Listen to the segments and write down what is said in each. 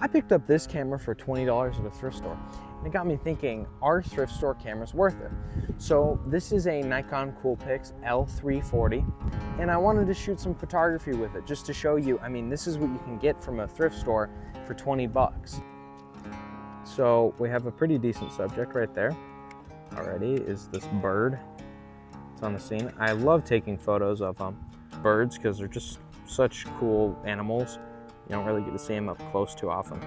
I picked up this camera for $20 at a thrift store, and it got me thinking, are thrift store cameras worth it? So this is a Nikon Coolpix L340, and I wanted to shoot some photography with it just to show you, I mean, this is what you can get from a thrift store for 20 bucks. So we have a pretty decent subject right there already, is this bird. It's on the scene. I love taking photos of birds because they're just such cool animals. You don't really get to see them up close too often.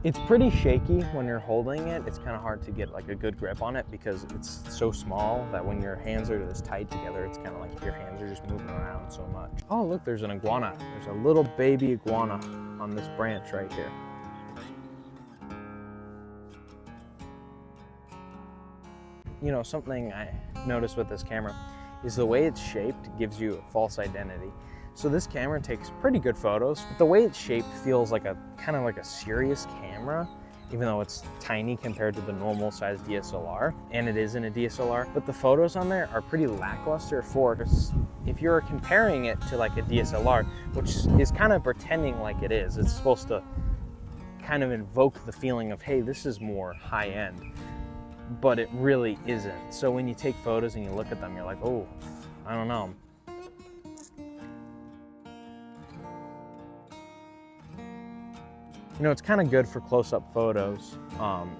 It's pretty shaky when you're holding it. It's kind of hard to get like a good grip on it because it's so small that when your hands are this tight together, it's kind of like your hands are just moving around so much. Oh, look, there's an iguana. There's a little baby iguana on this branch right here. You know, something I noticed with this camera is the way it's shaped gives you a false identity. So this camera takes pretty good photos, but the way it's shaped feels like a kind of like a serious camera, even though it's tiny compared to the normal size DSLR, and it is in a DSLR, but the photos on there are pretty lackluster for, if you're comparing it to like a DSLR, which is kind of pretending like it is, it's supposed to kind of invoke the feeling of, hey, this is more high end, but it really isn't. So when you take photos and you look at them, you're like, oh, I don't know. You know, it's kind of good for close-up photos,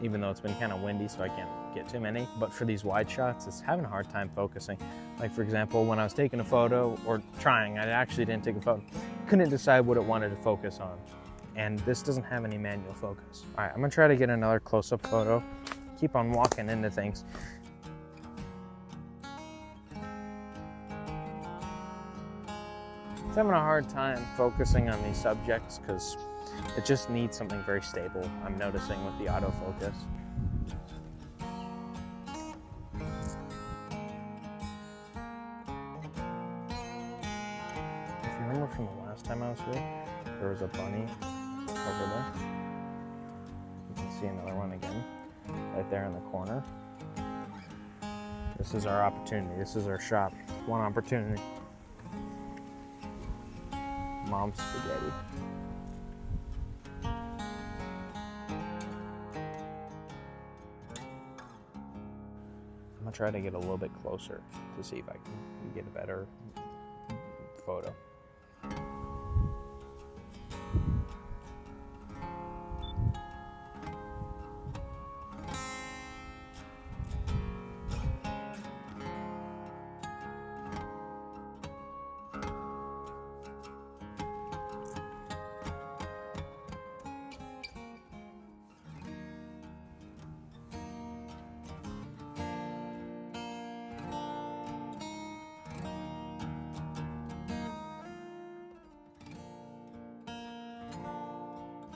even though it's been kind of windy, so I can't get too many. But for these wide shots, it's having a hard time focusing. Like, for example, when I was taking a photo, or trying, I actually didn't take a photo, couldn't decide what it wanted to focus on. And this doesn't have any manual focus. All right, I'm gonna try to get another close-up photo. Keep on walking into things. It's having a hard time focusing on these subjects because it just needs something very stable, I'm noticing with the autofocus. If you remember from the last time I was here, there was a bunny over there. You can see another one again, right there in the corner. This is our opportunity, this is our shot. One opportunity. Mom's spaghetti. I'm gonna try to get a little bit closer to see if I can get a better photo.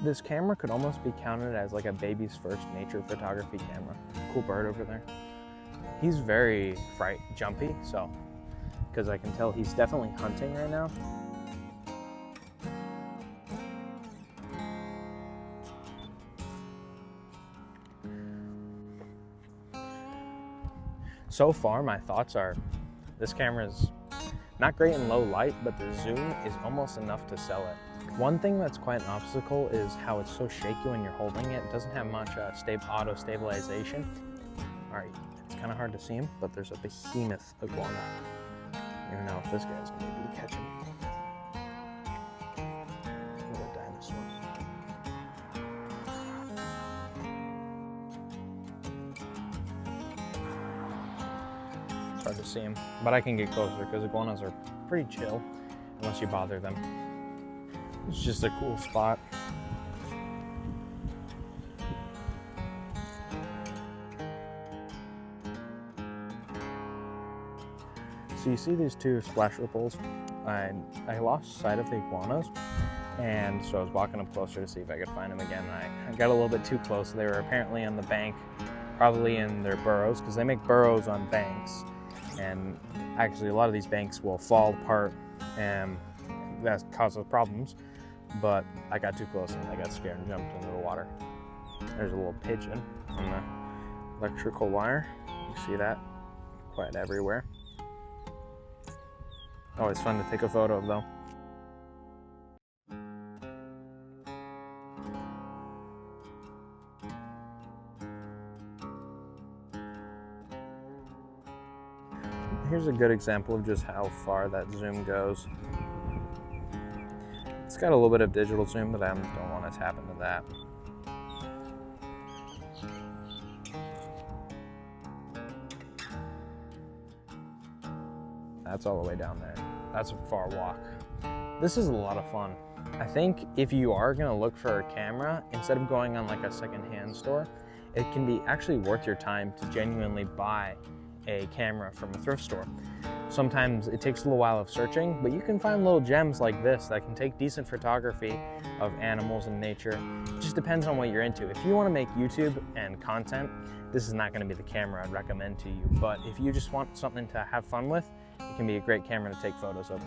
This camera could almost be counted as like a baby's first nature photography camera. Cool bird over there. He's very jumpy, so, because I can tell he's definitely hunting right now. So far, my thoughts are, this camera is not great in low light, but the zoom is almost enough to sell it. One thing that's quite an obstacle is how it's so shaky when you're holding it. It doesn't have much auto stabilization. All right, it's kind of hard to see him, but there's a behemoth iguana. I don't know if this guy's gonna be able to catch him. What a dinosaur. It's hard to see him, but I can get closer because iguanas are pretty chill unless you bother them. It's just a cool spot. So you see these two splash ripples. I lost sight of the iguanas, and so I was walking up closer to see if I could find them again. I got a little bit too close. They were apparently on the bank, probably in their burrows, because they make burrows on banks. And actually a lot of these banks will fall apart, and that causes problems. But I got too close and I got scared and jumped into the water. There's a little pigeon on the electrical wire. You see that quite everywhere. Always fun to take a photo of though. Here's a good example of just how far that zoom goes. It's got a little bit of digital zoom, but I don't want to tap into that. That's all the way down there. That's a far walk. This is a lot of fun. I think if you are gonna look for a camera, instead of going on like a secondhand store, it can be actually worth your time to genuinely buy a camera from a thrift store. Sometimes it takes a little while of searching, but you can find little gems like this that can take decent photography of animals and nature. It just depends on what you're into. If you want to make YouTube and content, this is not going to be the camera I'd recommend to you. But if you just want something to have fun with, it can be a great camera to take photos of.